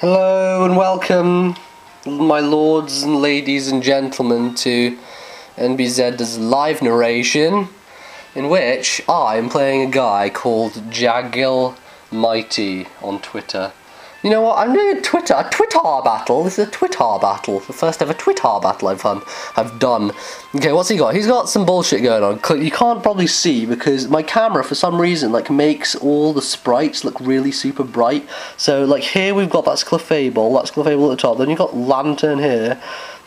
Hello and welcome, my lords and ladies and gentlemen, to NBZ's live narration, in which I am playing a guy called JagalMighty on Twitter. You know what? I'm doing a TWITTAHH battle. This is a TWITTAHH battle. The first ever TWITTAHH battle I've done. Okay, what's he got? He's got some bullshit going on. You can't probably see because my camera, for some reason, makes all the sprites look really super bright. So, here we've got that's Clefable. That's Clefable at the top. Then you've got Lanturn here.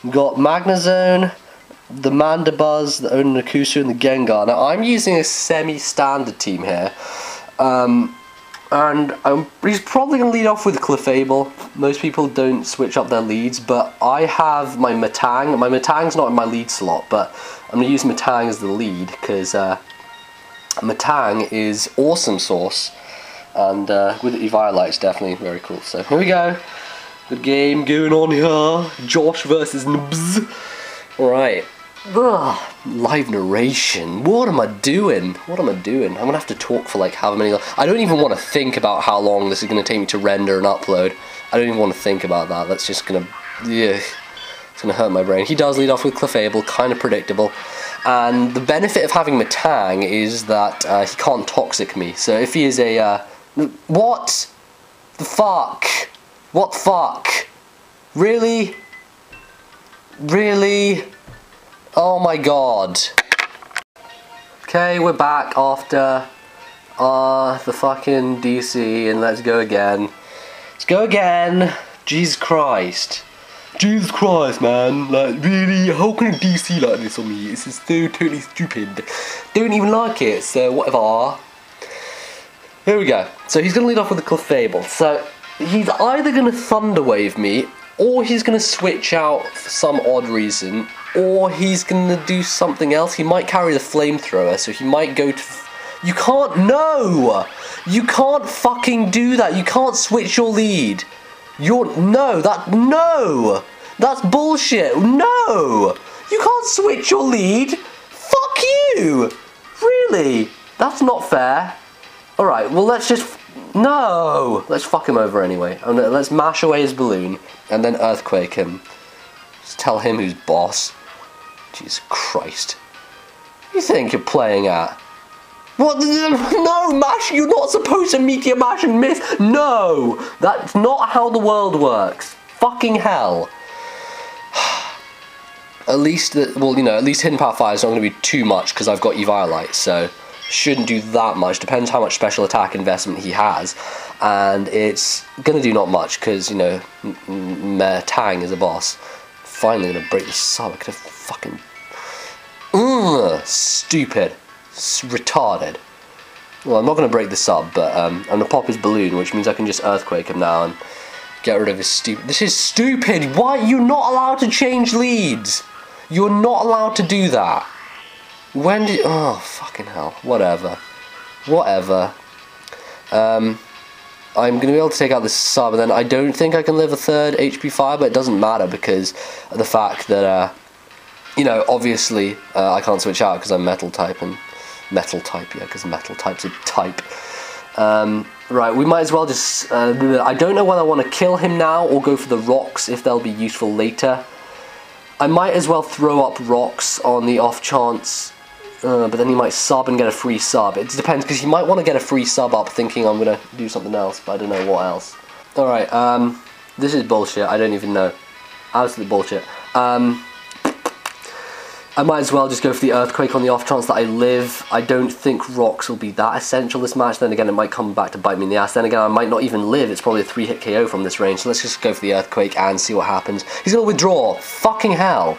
You've got Magnezone, the Mandibuzz, the Onakusu, and the Gengar. Now, I'm using a semi-standard team here. And he's probably going to lead off with Clefable. Most people don't switch up their leads, but I have my Metang. My Metang's not in my lead slot, but I'm going to use Metang as the lead, because Metang is awesome sauce, and with Eviolite it's definitely very cool. So here we go. Good game going on here. Josh versus Nbz. Alright. Live narration. What am I doing? What am I doing? I'm gonna have to talk for however many. I don't even want to think about how long this is gonna take me to render and upload. I don't even want to think about that. That's just gonna, it's gonna hurt my brain. He does lead off with Clefable, kind of predictable. And the benefit of having Metang is that he can't toxic me. So if he is a what the fuck? What the fuck? Really? Really? Oh my god. Okay, we're back after the fucking DC, and let's go again. Let's go again. Jesus Christ. Jesus Christ, man. Really, how can a DC like this on me? This is so totally stupid. Don't even like it, so whatever. Here we go. So he's going to lead off with the Clefable. So he's either going to Thunder Wave me, or he's going to switch out for some odd reason, or he's going to do something else. He might carry the Flamethrower, so he might go to... You can't... No! You can't fucking do that. You can't switch your lead. No! That's bullshit. No! You can't switch your lead. Fuck you! Really? That's not fair. Alright, well let's just... No! Let's fuck him over anyway. Let's mash away his balloon, and then Earthquake him. Just tell him who's boss. Jesus Christ. You think you're playing at? What? No, Mash, you're not supposed to Meteor Mash and miss. No! That's not how the world works. Fucking hell. At least, at least Hidden Power Fire is not going to be too much because I've got Eviolite, so shouldn't do that much. Depends how much special attack investment he has. And it's going to do not much because, Tang is a boss. Finally going to break the sub. I could have fucking... stupid. Retarded. Well, I'm not going to break the sub, but I'm going to pop his balloon, which means I can just Earthquake him now and get rid of his stupid... This is stupid! Why? You're not allowed to change leads! You're not allowed to do that. When did... Oh, fucking hell. Whatever. Whatever. I'm going to be able to take out this sub, and then I don't think I can live a third HP fire, but it doesn't matter because of the fact that, obviously I can't switch out because I'm Metal type, and Metal type, yeah, because Metal type's a type. Right, we might as well just, I don't know whether I want to kill him now or go for the rocks if they'll be useful later. I might as well throw up rocks on the off chance. But then he might sub and get a free sub. It depends, because he might want to get a free sub up thinking I'm going to do something else, but I don't know what else. Alright, this is bullshit. I don't even know. Absolute bullshit. I might as well just go for the Earthquake on the off chance that I live. I don't think rocks will be that essential this match. Then again, it might come back to bite me in the ass. Then again, I might not even live. It's probably a 3-hit KO from this range. So let's just go for the Earthquake and see what happens. He's going to withdraw. Fucking hell.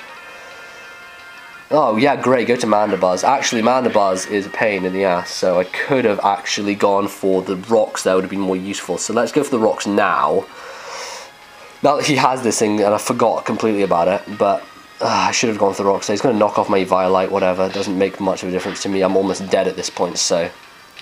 Oh, yeah, great, go to Mandibuzz. Actually, Mandibuzz is a pain in the ass, so I could have actually gone for the rocks. That would have been more useful. So let's go for the rocks now. Now that he has this thing, and I forgot completely about it, but I should have gone for the rocks. So he's going to knock off my Eviolite, whatever. It doesn't make much of a difference to me. I'm almost dead at this point, so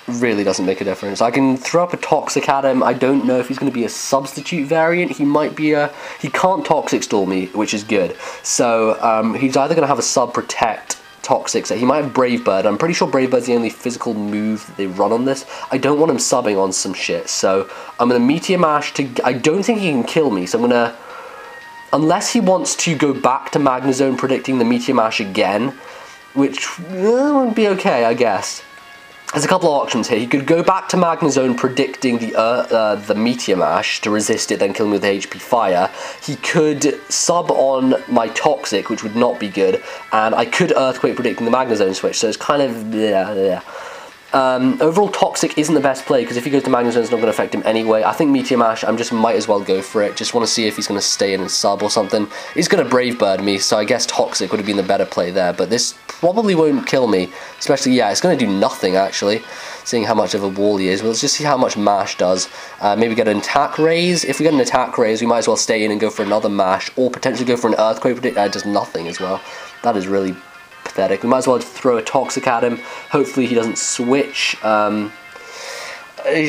really doesn't make a difference. I can throw up a Toxic at him. I don't know if he's going to be a substitute variant. He might be a... He can't Toxic Stall me, which is good. So he's either going to have a Sub Protect Toxic set. He might have Brave Bird. I'm pretty sure Brave Bird's the only physical move that they run on this. I don't want him subbing on some shit, so I'm going to Meteor Mash to... I don't think he can kill me, so I'm going to... Unless he wants to go back to Magnezone predicting the Meteor Mash again, which would be okay, I guess. There's a couple of options here. He could go back to Magnezone predicting the Meteor Mash to resist it, then kill me with the HP Fire. He could sub on my Toxic, which would not be good, and I could Earthquake predicting the Magnezone switch, so it's kind of... overall, Toxic isn't the best play, because if he goes to Magnezone, it's not going to affect him anyway. I think Meteor Mash, I just might as well go for it. Just want to see if he's going to stay in and sub or something. He's going to Brave Bird me, so I guess Toxic would have been the better play there. But this probably won't kill me. Especially, yeah, it's going to do nothing, actually, seeing how much of a wall he is. Well, let's just see how much Mash does. Maybe get an attack raise. If we get an attack raise, we might as well stay in and go for another Mash, or potentially go for an Earthquake predict. That does nothing as well. That is really... pathetic. We might as well throw a Toxic at him. Hopefully he doesn't switch.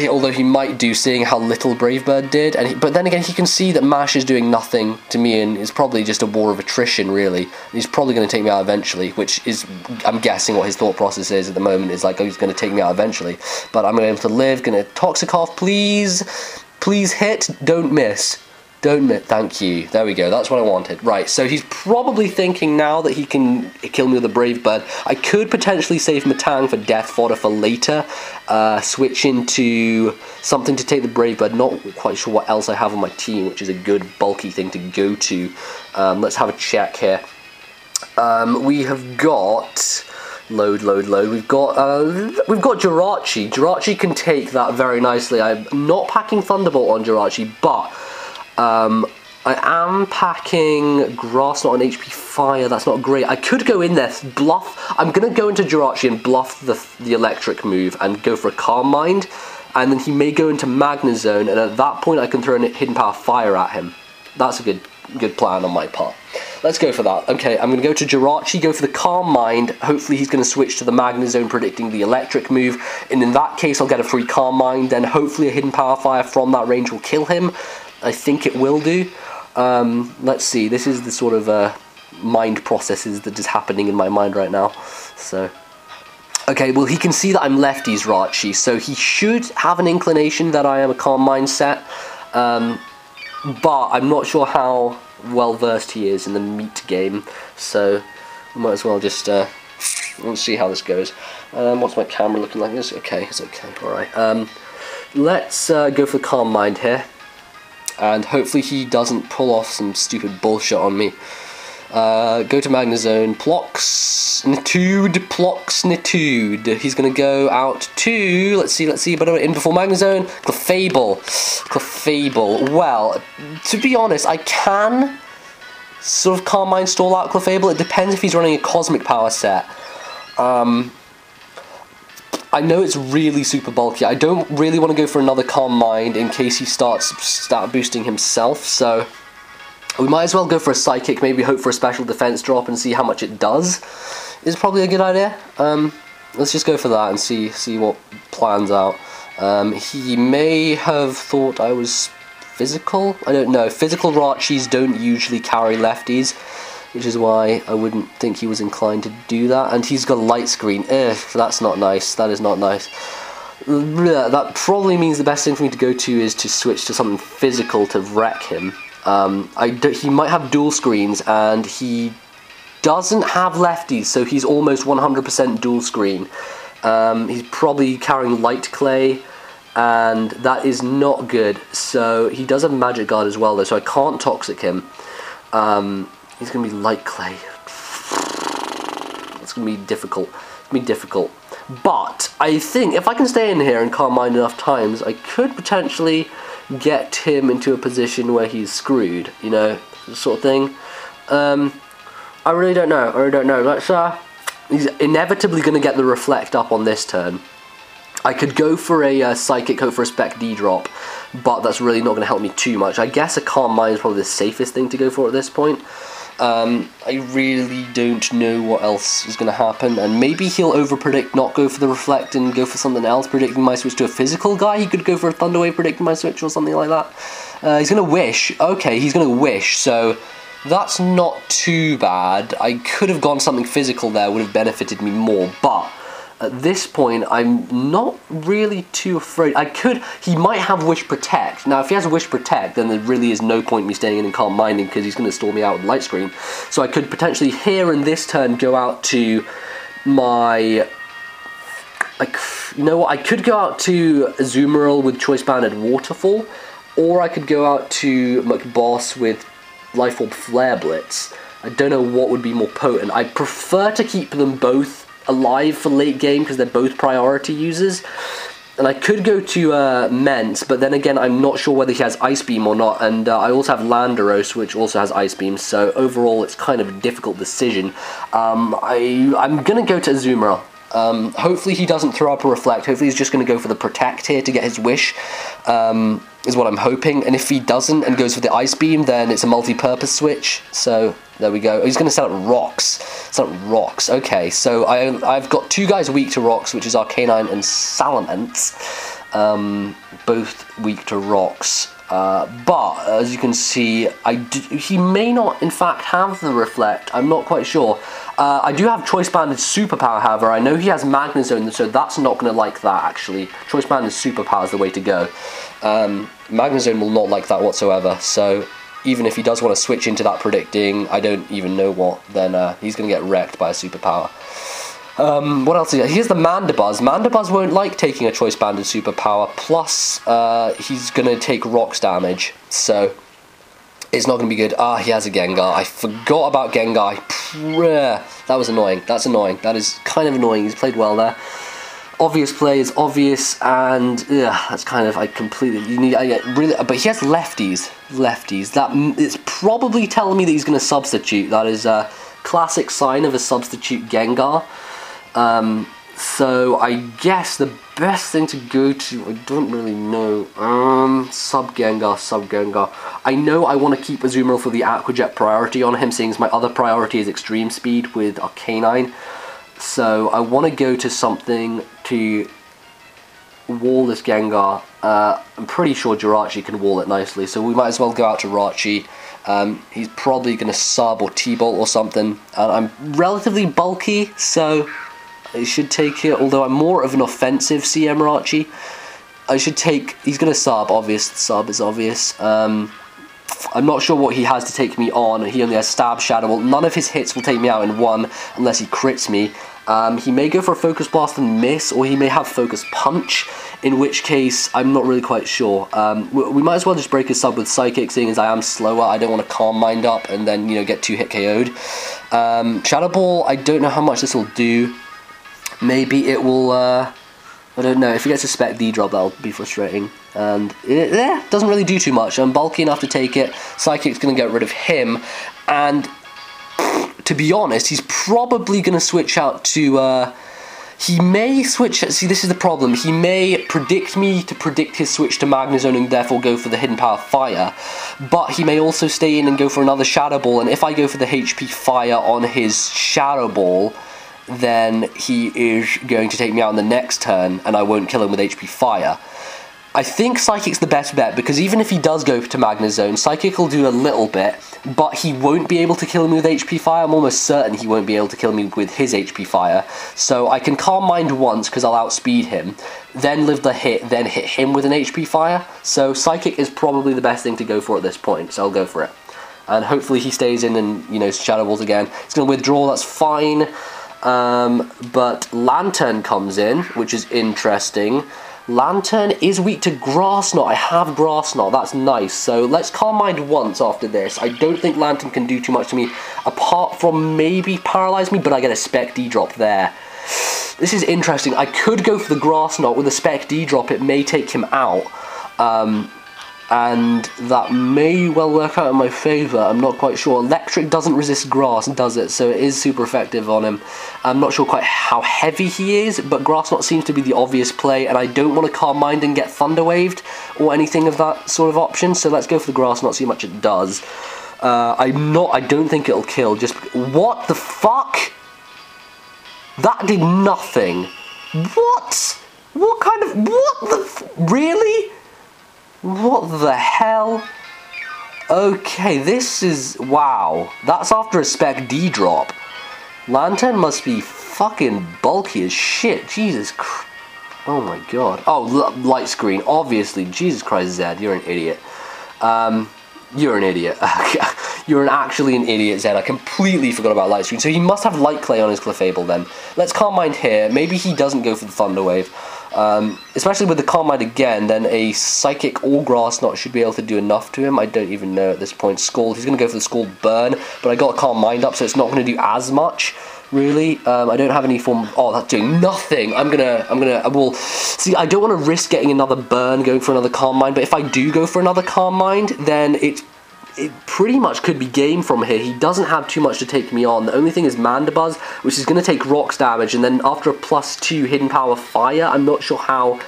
Although he might do, seeing how little Brave Bird did. But then again, he can see that Mash is doing nothing to me, and it's probably just a war of attrition, really. He's probably going to take me out eventually, which is, I'm guessing what his thought process is at the moment. Is like, oh, he's going to take me out eventually. But I'm going to be able to live. Going to Toxic off, please. Please hit. Don't miss. Don't miss. Thank you. There we go. That's what I wanted. Right, so he's probably thinking now that he can kill me with a Brave Bird. I could potentially save Matang for death fodder for later. Switch into something to take the Brave Bird. Not quite sure what else I have on my team, which is a good bulky thing to go to. Let's have a check here. We have got... Load. We've got Jirachi. Jirachi can take that very nicely. I'm not packing Thunderbolt on Jirachi, but... I am packing Grass, not an HP Fire. That's not great. I could go in there, bluff. I'm going to go into Jirachi and bluff the electric move and go for a Calm Mind. And then he may go into Magnezone, and at that point I can throw a Hidden Power Fire at him. That's a good plan on my part. Let's go for that. Okay, I'm going to go to Jirachi, go for the Calm Mind. Hopefully he's going to switch to the Magnezone predicting the electric move. And in that case, I'll get a free Calm Mind. Then hopefully a Hidden Power Fire from that range will kill him. I think it will do. Let's see. This is the sort of mind processes that is happening in my mind right now. So, okay, well, he can see that I'm lefties, Jirachi, so he should have an inclination that I am a Calm Mind set. But I'm not sure how well versed he is in the meat game, so we might as well just let's see how this goes. What's my camera looking like? It's okay. It's okay. All right. Let's go for the Calm Mind here. And hopefully he doesn't pull off some stupid bullshit on me. Go to Magnezone, Plox, Nitude. He's going to go out to, let's see, but in before Magnezone, Clefable. Well, to be honest, I can sort of Calm Mind stall out Clefable. It depends if he's running a Cosmic Power set. I know it's really super bulky. I don't really want to go for another Calm Mind in case he start boosting himself, so we might as well go for a Psychic, maybe hope for a special defense drop and see how much it does. Is probably a good idea. Let's just go for that and see what plans out. He may have thought I was physical. I don't know. Physical Rachis don't usually carry lefties, which is why I wouldn't think he was inclined to do that. And he's got a light screen. That's not nice. That is not nice. That probably means the best thing for me to go to is to switch to something physical to wreck him. He might have dual screens, and he doesn't have lefties, so he's almost 100% dual screen. He's probably carrying Light Clay, and that is not good. So he does have Magic Guard as well, though, so I can't Toxic him. He's going to be Light Clay. It's going to be difficult. It's going to be difficult. But I think if I can stay in here and Calm Mind enough times, I could potentially get him into a position where he's screwed, you know, sort of thing. I really don't know. Let's, he's inevitably going to get the Reflect up on this turn. I could go for a Psychic, hope for a Spec D drop, but that's really not going to help me too much. I guess a Calm Mind is probably the safest thing to go for at this point. I really don't know what else is going to happen, and maybe he'll overpredict, not go for the Reflect and go for something else, predicting my switch to a physical guy. He could go for a Thunder Wave predicting my switch or something like that. He's going to Wish. Okay, he's going to Wish, so That's not too bad. I could have gone something physical there, would have benefited me more, but at this point, I'm not really too afraid. He might have Wish Protect. Now, if he has Wish Protect, then there really is no point in me staying in and Calm Minding, because he's going to stall me out with Light Screen. So I could potentially here in this turn go out to my... Like, you know what, I could go out to Azumarill with Choice Banded Waterfall, or I could go out to McBoss with Life Orb Flare Blitz. I don't know what would be more potent. I prefer to keep them both alive for late game because they're both priority users. And I could go to Mence, but then again, I'm not sure whether he has Ice Beam or not, and I also have Landorus, which also has Ice Beam, so overall it's kind of a difficult decision. I'm going to go to Azumarill. Hopefully he doesn't throw up a Reflect. Hopefully he's just going to go for the Protect here to get his wish, is what I'm hoping. And if he doesn't and goes for the Ice Beam, then it's a multi-purpose switch. So there we go. He's going to set up Rocks. Set up Rocks. Okay, so I've got two guys weak to Rocks, which is Arcanine and Salamence. Both weak to Rocks. But as you can see, he may not in fact have the Reflect. I'm not quite sure. I do have Choice Banded Superpower, however. I know he has Magnezone, so that's not going to like that, actually. Choice Banded Superpower is the way to go. Magnezone will not like that whatsoever, so even if he does want to switch into that predicting, I don't even know what, then he's going to get wrecked by a Superpower. What else? Here's the Mandibuzz. Mandibuzz won't like taking a Choice Banded Superpower, plus he's going to take Rocks damage, so it's not going to be good. Ah, he has a Gengar. I forgot about Gengar. That was annoying. That's annoying. That is kind of annoying. He's played well there. Obvious play is obvious, and yeah, that's kind of, I completely, really, but he has lefties. It's probably telling me that he's going to substitute. That is a classic sign of a substitute Gengar. So I guess the best thing to go to, I don't really know, sub Gengar. I know I want to keep Azumarill for the Aqua Jet priority on him, seeing as my other priority is Extreme Speed with Arcanine. So I want to go to something to wall this Gengar. I'm pretty sure Jirachi can wall it nicely, so we might as well go out to Jirachi. He's probably going to sub or T-Bolt or something, and I'm relatively bulky, so I should take it, although I'm more of an offensive CM Jirachi. I should take, he's going to sub, obvious, sub is obvious. I'm not sure what he has to take me on. He only has Stab, Shadow Ball. None of his hits will take me out in one unless he crits me. He may go for a Focus Blast and miss, or he may have Focus Punch, in which case I'm not really quite sure. We might as well just break his sub with Psychic, seeing as I am slower. I don't want to Calm Mind up and then, you know, get 2-hit KO'd. Shadow Ball, I don't know how much this will do. Maybe it will, I don't know, if he gets a Spec D-drop, that'll be frustrating. And it doesn't really do too much. I'm bulky enough to take it. Psychic's going to get rid of him. And to be honest, he's probably going to switch out to... he may switch... See, this is the problem. He may predict me to predict his switch to Magnezone and therefore go for the Hidden Power Fire. But he may also stay in and go for another Shadow Ball. And if I go for the HP Fire on his Shadow Ball, then he is going to take me out in the next turn, and I won't kill him with HP Fire. I think Psychic's the best bet, because even if he does go to Magnezone, Psychic will do a little bit, but he won't be able to kill me with HP Fire. I'm almost certain he won't be able to kill me with his HP Fire. So I can Calm Mind once, because I'll outspeed him, then live the hit, then hit him with an HP Fire. So Psychic is probably the best thing to go for at this point, so I'll go for it. And hopefully he stays in and, you know, Shadow Balls again. He's going to withdraw, that's fine. But Lanturn comes in, which is interesting. Lanturn is weak to Grass Knot. I have Grass Knot, that's nice. So let's Calm Mind once after this. I don't think Lanturn can do too much to me, apart from maybe paralyze me, but I get a Spec D-drop there. This is interesting. I could go for the Grass Knot. With a Spec D-drop, it may take him out. And that may well work out in my favour, I'm not quite sure. Electric doesn't resist grass, does it? So it is super effective on him. I'm not sure quite how heavy he is, but Grass Knot seems to be the obvious play, and I don't want to Calm Mind and get Thunder Waved, or anything of that sort of option, so let's go for the Grass Knot, see how much it does. I don't think it'll kill, just... What the fuck? That did nothing. What? What kind of... What the... Really? What the hell? Okay, this is... wow. That's after a Spec D drop. Lanturn must be fucking bulky as shit. Jesus Christ. Oh my god. Oh, light screen. Obviously. Jesus Christ, Zed. You're an idiot. You're an idiot. You're actually an idiot, Zed. I completely forgot about light screen. So he must have light clay on his Clefable then. Let's Calm Mind here. Maybe he doesn't go for the Thunder Wave. Especially with the Calm Mind again, then a Psychic or Grass Knot should be able to do enough to him. I don't even know at this point. Scald. He's going to go for the Scald Burn, but I got a Calm Mind up, so it's not going to do as much. Really, I don't have any form. Oh, that's doing nothing. I will see. I don't want to risk getting another burn, going for another Calm Mind. But if I do go for another Calm Mind, then it pretty much could be game from here. He doesn't have too much to take me on. The only thing is Mandibuzz, which is going to take rocks damage, and then after a +2 Hidden Power Fire, I'm not sure how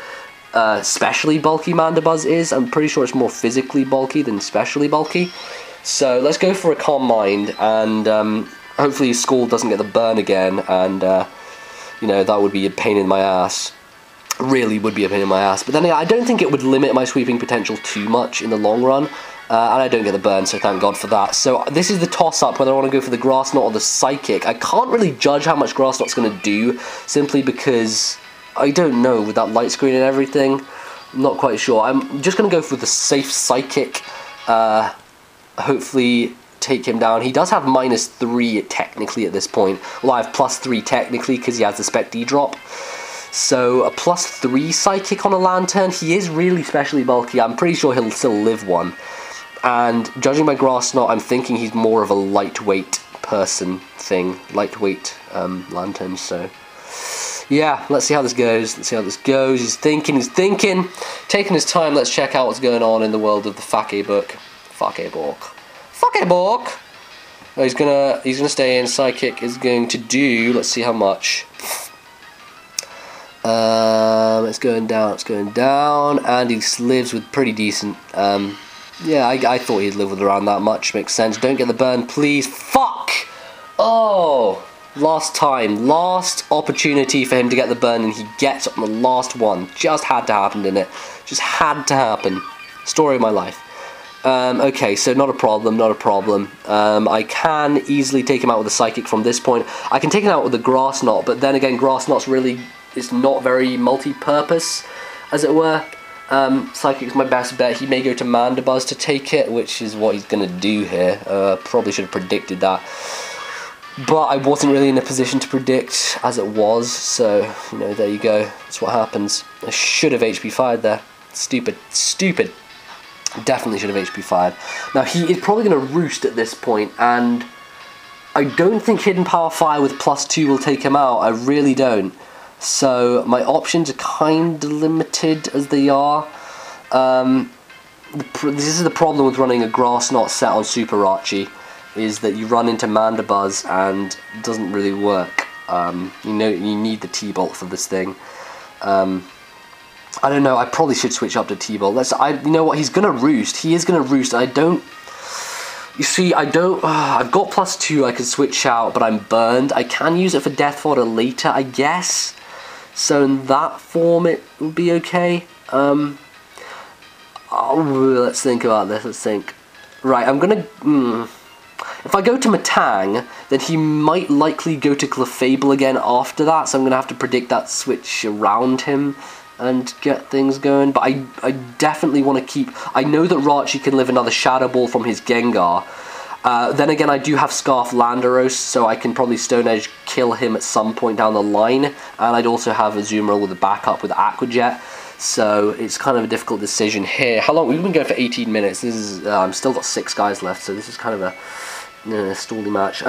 specially bulky Mandibuzz is. I'm pretty sure it's more physically bulky than specially bulky. So let's go for a Calm Mind and. Hopefully Scald doesn't get the burn again, and, you know, that would be a pain in my ass. Really would be a pain in my ass. But then I don't think it would limit my sweeping potential too much in the long run, and I don't get the burn, so thank God for that. So this is the toss-up, whether I want to go for the Grass Knot or the Psychic. I can't really judge how much Grass Knot's going to do, simply because I don't know, with that light screen and everything. I'm not quite sure. I'm just going to go for the safe Psychic, hopefully take him down. He does have -3 technically at this point. Well, I have +3 technically because he has the Spec D drop. So a +3 Psychic on a Lanturn. He is really specially bulky. I'm pretty sure he'll still live one. And judging by Grass Knot, I'm thinking he's more of a lightweight person thing. Lightweight Lanturn, so... yeah, let's see how this goes. Let's see how this goes. He's thinking. Taking his time. Let's check out what's going on in the world of the Fake book. Fake book. Fucking book. Oh, he's gonna stay in. Psychic is going to do. Let's see how much. It's going down, and he lives with pretty decent. Yeah, I thought he'd live with around that much. Makes sense. Don't get the burn, please. Fuck. Oh, last time, last opportunity for him to get the burn, and he gets on the last one. Just had to happen, didn't it? Just had to happen. Story of my life. Okay, so not a problem. I can easily take him out with a Psychic from this point. I can take him out with a Grass Knot, but then again, Grass Knot's really, it's not very multi-purpose, as it were. Psychic's my best bet. He may go to Mandibuzz to take it, which is what he's going to do here. Probably should have predicted that. But I wasn't really in a position to predict, as it was, so, you know, there you go. That's what happens. I should have HP fired there. Stupid. Definitely should have HP fired. Now he is probably going to roost at this point, and I don't think Hidden Power Fire with +2 will take him out. I really don't. So my options are kind of limited as they are. This is the problem with running a Grass Knot set on Super Jirachi, is that you run into Mandibuzz and it doesn't really work. You know, you need the T-Bolt for this thing. I don't know, I probably should switch up to T-Bolt. You know what, he's gonna roost. He is gonna roost. I've got +2 I can switch out, but I'm burned. I can use it for death fodder later, I guess. So in that form it will be okay. Let's think about this, let's think. Right, I'm gonna... If I go to Metang, then he might likely go to Clefable again after that, so I'm gonna have to predict that switch around him and get things going. But I definitely want to keep... I know that Jirachi can live another Shadow Ball from his Gengar. Then again, I do have Scarf Landorus, so I can probably Stone Edge kill him at some point down the line. And I'd also have Azumarill with a backup with Aqua Jet. So it's kind of a difficult decision here. How long? We've been going for 18 minutes. This is... I've still got 6 guys left, so this is kind of a stally match.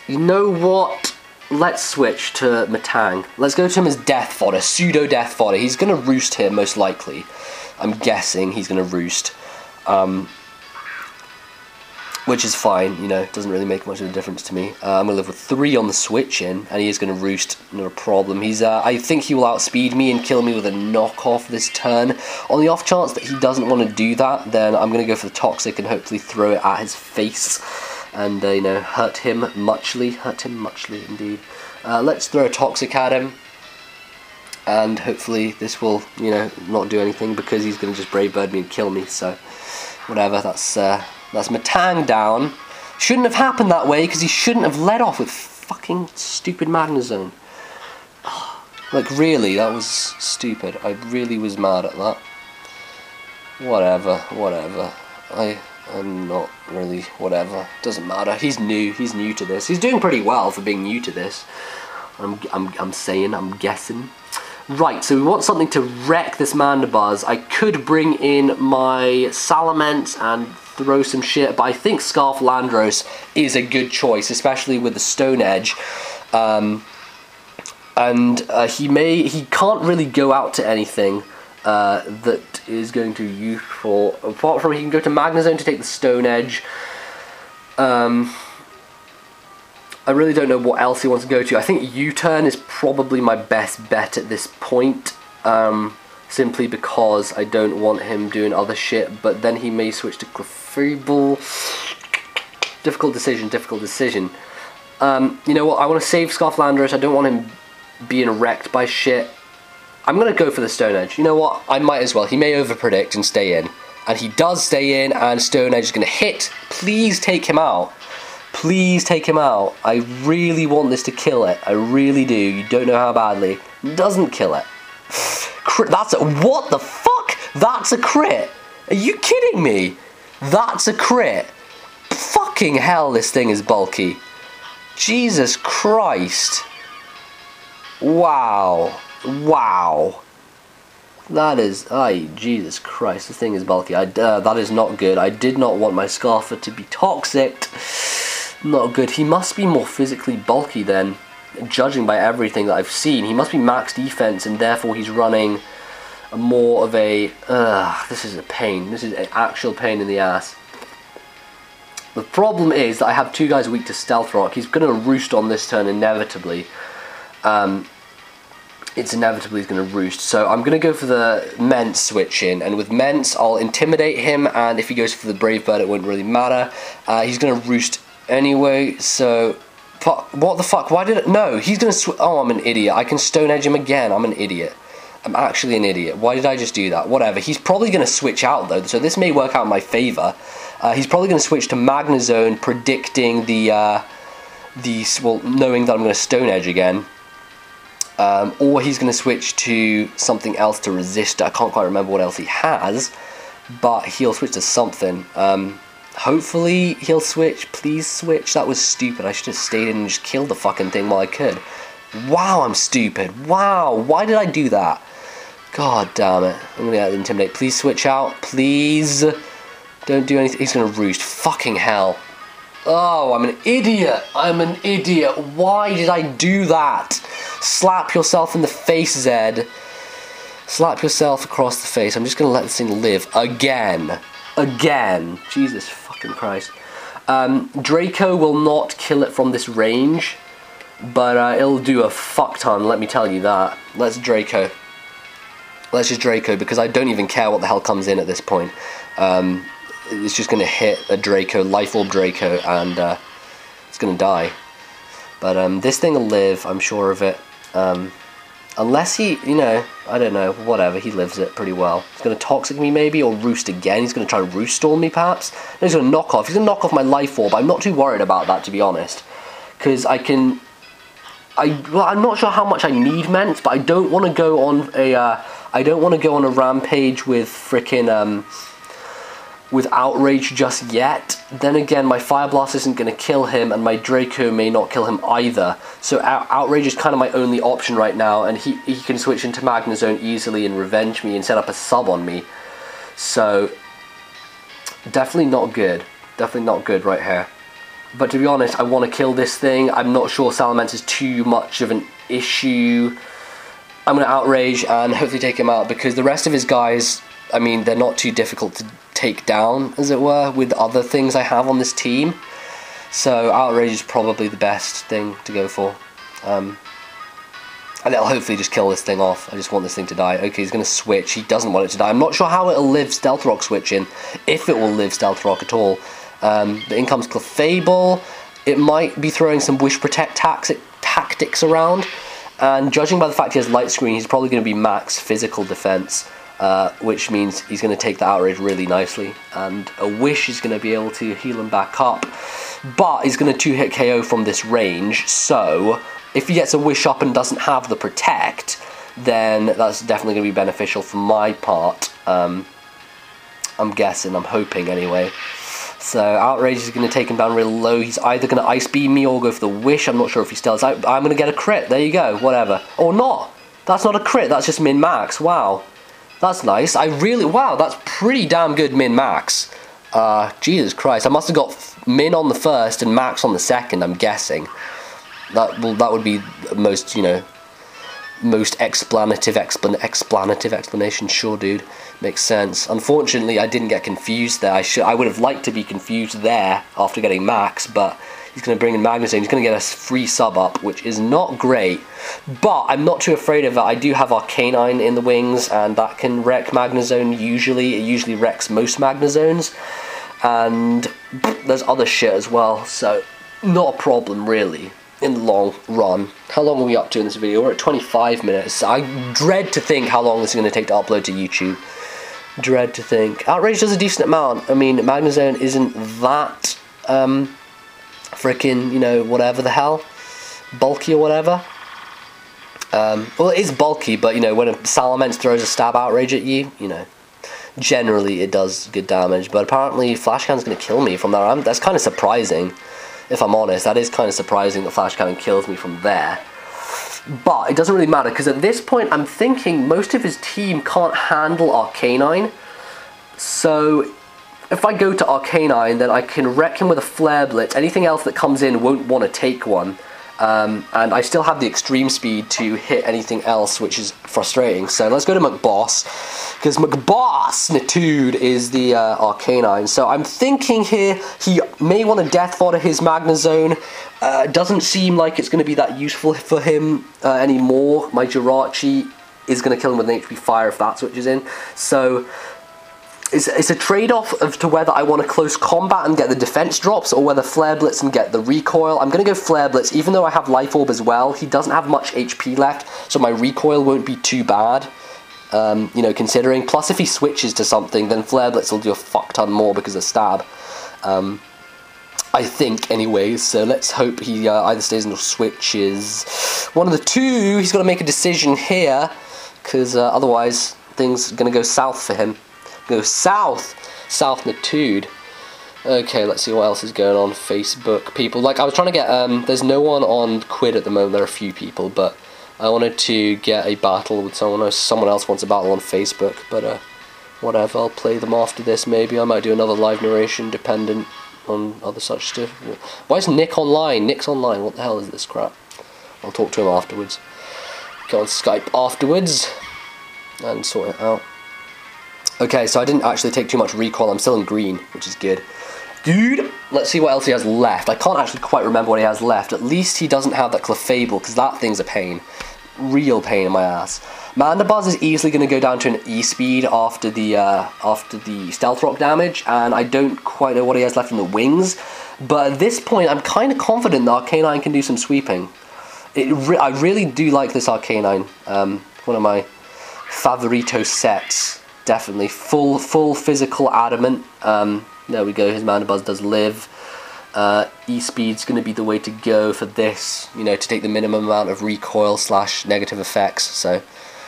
You know what? Let's switch to Metang. Let's go to him as death fodder, pseudo death fodder. He's going to roost here, most likely. I'm guessing he's going to roost. Which is fine, you know, doesn't really make much of a difference to me. I'm going to live with 3 on the switch in, and he is going to roost, no problem. I think he will outspeed me and kill me with a knockoff this turn. On the off chance that he doesn't want to do that, then I'm going to go for the Toxic and hopefully throw it at his face. And, you know, hurt him muchly indeed. Let's throw a Toxic at him. and hopefully this will, you know, not do anything because he's going to just Brave Bird me and kill me. So whatever, that's my Tang down. Shouldn't have happened that way because he shouldn't have led off with fucking stupid Magnezone. Like really, that was stupid. I really was mad at that. Whatever. I'm not really, whatever. Doesn't matter. He's new to this. He's doing pretty well for being new to this. I'm guessing. Right, so we want something to wreck this Mandibuzz. I could bring in my Salamence and throw some shit, but I think Scarf Landros is a good choice, especially with the Stone Edge. He can't really go out to anything that is going to be useful. Apart from he can go to Magnezone to take the Stone Edge. I really don't know what else he wants to go to. I think U-turn is probably my best bet at this point. Simply because I don't want him doing other shit, but then he may switch to Clefable. Difficult decision. You know what, I want to save Scarf Landros. I don't want him being wrecked by shit. I'm going to go for the Stone Edge. You know what, I might as well. He may overpredict and stay in. And he does stay in, and Stone Edge is going to hit. Please take him out. Please take him out. I really want this to kill it. I really do. You don't know how badly. Doesn't kill it. That's a, what the fuck? That's a crit. Are you kidding me? That's a crit. Fucking hell, this thing is bulky. Jesus Christ. Wow. That is, Jesus Christ, this thing is bulky. That is not good. I did not want my Scarfer to be toxic. Not good. He must be more physically bulky then, judging by everything that I've seen. He must be max defense, and therefore he's running more of a, this is a pain. This is an actual pain in the ass. The problem is that I have two guys weak to Stealth Rock. He's going to roost on this turn inevitably. It's inevitably he's going to roost. So I'm going to go for the Mence switch in, and with Mence I'll intimidate him, and if he goes for the Brave Bird it won't really matter. He's going to roost anyway, so what the fuck, why did it, no, he's going to oh, I'm an idiot. I can Stone Edge him again. I'm an idiot. I'm actually an idiot. Why did I just do that? Whatever. He's probably going to switch out though, so this may work out in my favour. He's probably going to switch to Magnezone, predicting well, knowing that I'm going to Stone Edge again. Or he's going to switch to something else to resist. I can't quite remember what else he has, but he'll switch to something. Hopefully he'll switch. Please switch. That was stupid. I should have stayed in and just killed the fucking thing while I could. Wow, I'm stupid. Wow, why did I do that? God damn it. I'm going to intimidate. Please switch out. Please. Don't do anything. He's going to roost. Fucking hell. Oh, I'm an idiot. I'm an idiot. Why did I do that? Slap yourself in the face, Zed. Slap yourself across the face. I'm just going to let this thing live. Again. Jesus fucking Christ. Draco will not kill it from this range, but it'll do a fuck ton, let me tell you that. Let's Draco. Let's just Draco, because I don't even care what the hell comes in at this point. It's just going to hit a Draco, Life Orb Draco, and it's going to die. But this thing will live, I'm sure of it. Unless he, you know, I don't know, whatever, he lives it pretty well. He's going to Toxic me maybe, or Roost again. He's going to try to Roost Storm me perhaps. No, he's going to knock off. He's going to knock off my Life Orb. I'm not too worried about that, to be honest. Because I can... well, I'm not sure how much I need Mence, but I don't want to go on a... I don't want to go on a rampage with frickin' with Outrage just yet. Then again, my Fire Blast isn't going to kill him, and my Draco may not kill him either. So Outrage is kind of my only option right now, and he can switch into Magnezone easily and revenge me and set up a sub on me. So definitely not good. Definitely not good right here. But to be honest, I want to kill this thing. I'm not sure Salamence is too much of an issue. I'm going to Outrage and hopefully take him out, because the rest of his guys, I mean, they're not too difficult to take down, as it were, with other things I have on this team. So Outrage is probably the best thing to go for. And it'll hopefully just kill this thing off. I just want this thing to die. Okay, he's going to switch. He doesn't want it to die. I'm not sure how it'll live Stealth Rock switching, if it will live Stealth Rock at all. The in comes Clefable. It might be throwing some Wish Protect tactics around. And judging by the fact he has light screen, he's probably going to be max physical defense, which means he's going to take the outrage really nicely. And a wish is going to be able to heal him back up, but he's going to 2-hit KO from this range. So if he gets a wish up and doesn't have the protect, then that's definitely going to be beneficial for my part. I'm guessing, I'm hoping anyway. So outrage is going to take him down real low. He's either going to ice beam me or go for the wish. I'm not sure if he still is. I'm going to get a crit. There you go. Whatever. Or not. That's not a crit. That's just min max. Wow. That's nice. Wow, that's pretty damn good min max. Jesus Christ. I must have got min on the first and max on the second, I'm guessing. That would be most, you know, most explanative explanation. Sure, dude, makes sense. Unfortunately, I didn't get confused there. I would have liked to be confused there after getting max, but he's going to bring in Magnezone. He's going to get a free sub up, which is not great, but I'm not too afraid of it. I do have Arcanine in the wings, and that can wreck Magnezone usually. It usually wrecks most Magnezones, and there's other shit as well, so not a problem really in the long run. How long are we up to in this video? We're at 25 minutes. I dread to think how long this is going to take to upload to YouTube. Dread to think. Outrage does a decent amount. I mean, Magnezone isn't that freaking, you know, whatever the hell, bulky or whatever. Well, it is bulky, but you know, when a Salamence throws a stab outrage at you, you know, generally it does good damage. But apparently Flash Cannon's going to kill me from there. That's kind of surprising. If I'm honest, that is kind of surprising that Flash Cannon kills me from there. But it doesn't really matter, because at this point I'm thinking most of his team can't handle Arcanine. So if I go to Arcanine, then I can wreck him with a Flare Blitz. Anything else that comes in won't want to take one. And I still have the extreme speed to hit anything else, which is frustrating. So let's go to McBoss, because McBoss Nitude is the Arcanine. So I'm thinking here he may want to Death Fodder his Magnezone. Doesn't seem like it's going to be that useful for him anymore. My Jirachi is going to kill him with an HP Fire if that switches in. So it's a trade-off to whether I want to close combat and get the defense drops, or whether Flare Blitz and get the recoil. I'm going to go Flare Blitz, even though I have Life Orb as well. He doesn't have much HP left, so my recoil won't be too bad, you know, considering. Plus, if he switches to something, then Flare Blitz will do a fuck ton more because of stab. I think, anyways, so let's hope he either stays in or switches. One of the two, he's got to make a decision here, because otherwise things are going to go south for him. Go south Nitude. Okay, let's see what else is going on. Facebook people, like I was trying to get there's no one on Quid at the moment. There are a few people, but I wanted to get a battle with someone. Someone else wants a battle on Facebook, but whatever, I'll play them after this. Maybe I might do another live narration dependent on other such stuff. Why is Nick online? Nick's online. What the hell is this crap? I'll talk to him afterwards. Go on Skype afterwards and sort it out. Okay, so I didn't actually take too much recoil. I'm still in green, which is good. Dude, let's see what else he has left. I can't actually quite remember what he has left. At least he doesn't have that Clefable, because that thing's a pain. Real pain in my ass. Mandibuzz is easily going to go down to an E-speed after the Stealth Rock damage, and I don't quite know what he has left in the wings. But at this point, I'm kind of confident that Arcanine can do some sweeping. I really do like this Arcanine. One of my favorito sets. Definitely full physical adamant. There we go. His Mandibuzz does live. E-speed's going to be the way to go for this. You know, to take the minimum amount of recoil / negative effects. So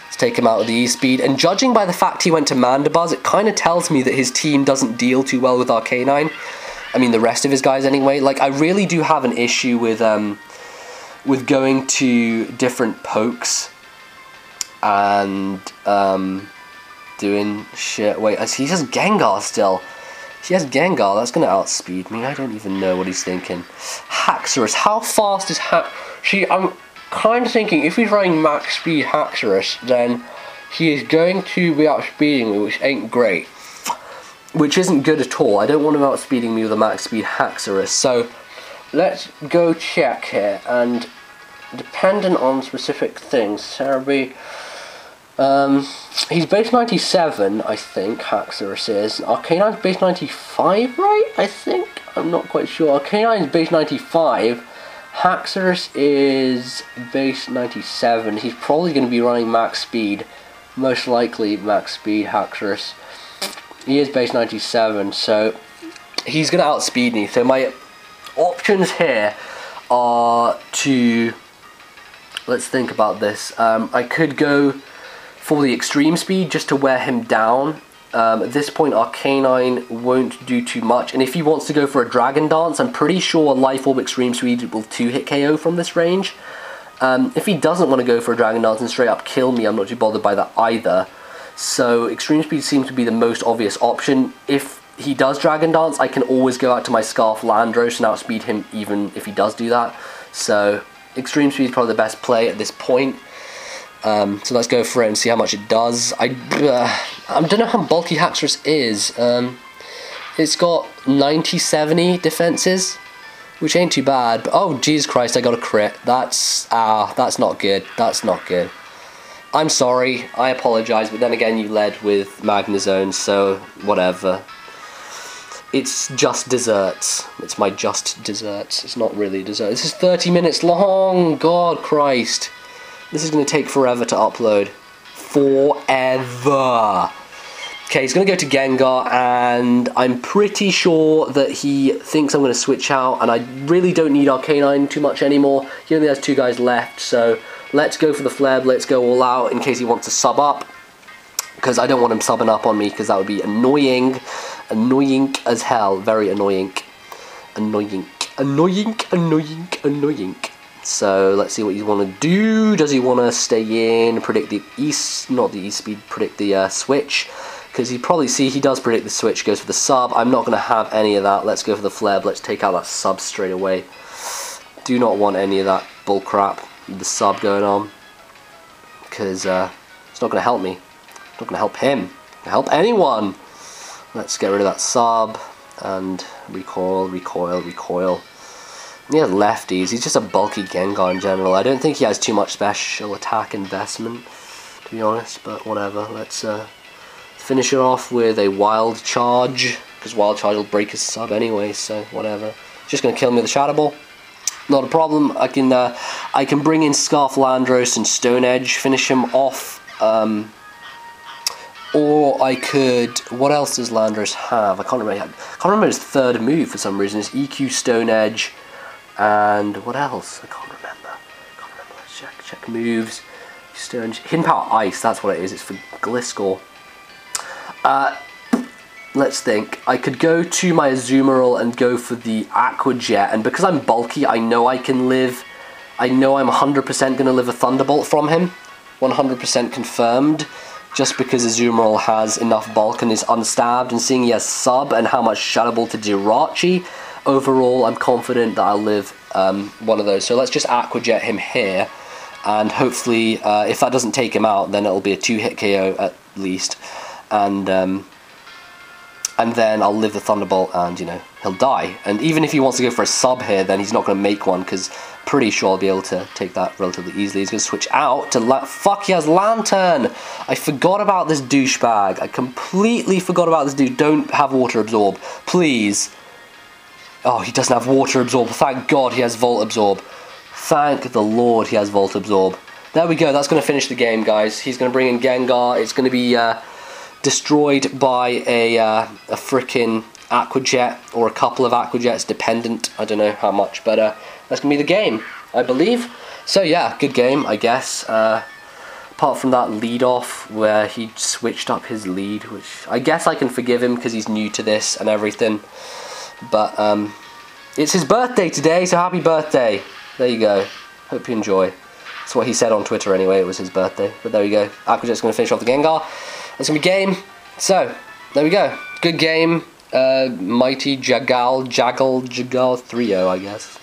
let's take him out of the E-speed. And judging by the fact he went to Mandibuzz, it kind of tells me that his team doesn't deal too well with Arcanine. I mean, the rest of his guys anyway. Like, I really do have an issue with going to different pokes and doing shit. Wait, he has Gengar still. He has Gengar, that's going to outspeed me. I don't even know what he's thinking. Haxorus, how fast is I'm kind of thinking if he's running max speed Haxorus, then he is going to be outspeeding me, which ain't great. Which isn't good at all. I don't want him outspeeding me with a max speed Haxorus. So let's go check here, and dependent on specific things, Cerebi. He's base 97, I think, Haxorus is. Arcanine's base 95, right? I think? I'm not quite sure. Arcanine's base 95. Haxorus is base 97. He's probably going to be running max speed. Most likely max speed Haxorus. He is base 97, so he's going to outspeed me. So my options here are to... Let's think about this. I could go for the extreme speed just to wear him down. At this point, Arcanine won't do too much, and if he wants to go for a Dragon Dance, I'm pretty sure Life Orb Extreme Speed will 2-hit KO from this range. If he doesn't want to go for a Dragon Dance and straight up kill me, I'm not too bothered by that either. So Extreme Speed seems to be the most obvious option. If he does Dragon Dance, I can always go out to my Scarf Landros and outspeed him even if he does do that. So Extreme Speed is probably the best play at this point. So let's go for it and see how much it does. I don't know how bulky Haxorus is. It's got 90-70 defenses, which ain't too bad. But, oh, Jesus Christ, I got a crit. That's not good. That's not good. I'm sorry. I apologize. But then again, you led with Magnezone, so whatever. It's just desserts. It's my just desserts. It's not really dessert. This is 30 minutes long. God Christ. This is going to take forever to upload. Forever. Okay, he's going to go to Gengar, and I'm pretty sure that he thinks I'm going to switch out, and I really don't need Arcanine too much anymore. He only has 2 guys left, so let's go for the Flare. Let's go all out in case he wants to sub up, because I don't want him subbing up on me, because that would be annoying. Annoying as hell. Very annoying. Annoying. Annoying, annoying, annoying. So let's see what you want to do. Does he want to stay in, predict the east, not the east speed, predict the switch? Because you probably see he does predict the switch, goes for the sub. I'm not going to have any of that. Let's go for the flare. Let's take out that sub straight away. Do not want any of that bull crap with the sub going on, because it's not going to help me. It's not going to help him. Not going to help anyone. Let's get rid of that sub and recoil, recoil, recoil. He has lefties. He's just a bulky Gengar in general. I don't think he has too much special attack investment, to be honest, but whatever. Let's finish it off with a Wild Charge, because Wild Charge will break his sub anyway, so whatever. Just going to kill me with a Shadow Ball. Not a problem. I can bring in Scarf Landros and Stone Edge, finish him off. Or I could... What else does Landros have? I can't remember his third move for some reason. It's EQ, Stone Edge, and what else? I can't remember. Let's check moves. Stone, Hidden Power Ice, that's what it is. It's for Gliscor. Let's think. I could go to my Azumarill and go for the Aqua Jet, and because I'm bulky, I know I can live. I know I'm 100% going to live a Thunderbolt from him. 100% confirmed. Just because Azumarill has enough bulk and is unstabbed, and seeing he has sub and how much Shadow Ball to Jirachi, overall I'm confident that I'll live one of those. So let's just Aqua Jet him here, and hopefully if that doesn't take him out, then it'll be a 2-hit KO at least, and then I'll live the Thunderbolt, and you know, he'll die. And even if he wants to go for a sub here, then he's not going to make one, because pretty sure I'll be able to take that relatively easily. He's going to switch out to fuck, he has Lanturn! I forgot about this douchebag. I completely forgot about this dude. Don't have Water Absorb, please. Oh, he doesn't have Water Absorb. Thank God he has Volt Absorb. Thank the Lord he has Volt Absorb. There we go. That's going to finish the game, guys. He's going to bring in Gengar. It's going to be destroyed by a frickin' Aqua Jet, or a couple of Aqua Jets, dependent. I don't know how much, but that's going to be the game, I believe. So yeah, good game, I guess. Apart from that lead off where he switched up his lead, which I guess I can forgive him because he's new to this and everything. But it's his birthday today, so happy birthday. There you go. Hope you enjoy. That's what he said on Twitter anyway, it was his birthday. But there you go. Aqua Jet's going to finish off the Gengar. That's going to be game. So, there we go. Good game. Mighty Jagal 3-0, I guess.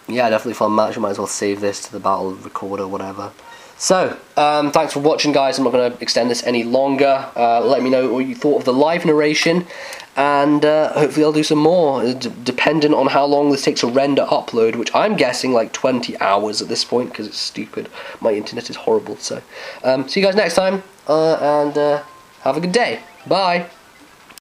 Yeah, definitely fun match. I might as well save this to the battle recorder, whatever. So, thanks for watching, guys. I'm not going to extend this any longer. Let me know what you thought of the live narration, and hopefully I'll do some more, dependent on how long this takes to render upload, which I'm guessing like 20 hours at this point, because it's stupid. My internet is horrible. So, see you guys next time, and have a good day. Bye.